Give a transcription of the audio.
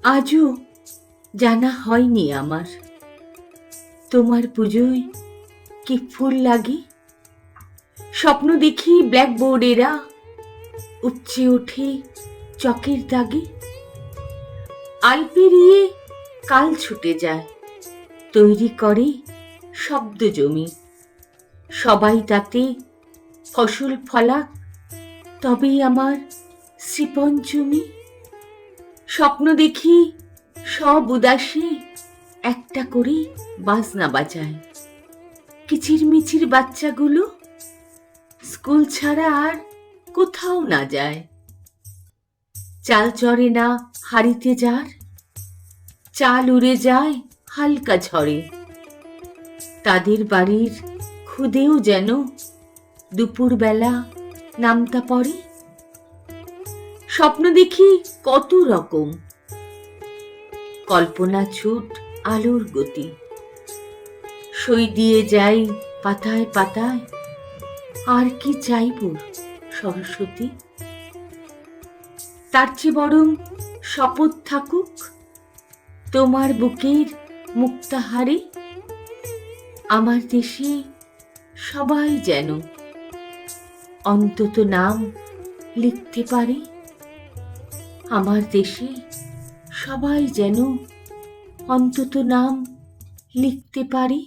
আজও জানা হয়নি আমার, তোমার পুজোয় কি ফুল লাগে। স্বপ্ন দেখি ব্ল্যাকবোর্ডেরা উপচে ওঠে চকের দাগে। আল পেরিয়ে কাল ছুটে যায়, তৈরি করে শব্দ জমি। সবাই তাতে ফসল ফলাক, তবেই আমার শ্রীপঞ্চমী। স্বপ্ন দেখি সব উদাসী একটা করে বাজনা বাজায়। কিচিরমিচির বাচ্চাগুলো স্কুল ছাড়া আর কোথাও না যায়। চাল চড়ে না হাড়িতে যার, চাল উড়ে যায় হালকা ঝড়ে। তাদের বাড়ির খুদেও যেন দুপুরবেলা নামতা পড়ে। স্বপ্ন দেখি কত রকম, কল্পনা ছুট আলোর গতি। সই দিয়ে যাই পাতায় পাতায়, আর কি চাইব সরস্বতী। তার চেয়ে বরং শপথ থাকুক তোমার বুকের মুক্তাহারে। আমার দেশে সবাই যেন অন্তত নাম লিখতে পারে। আমার দেশে সবাই যেন অন্তত নাম লিখতে পারে।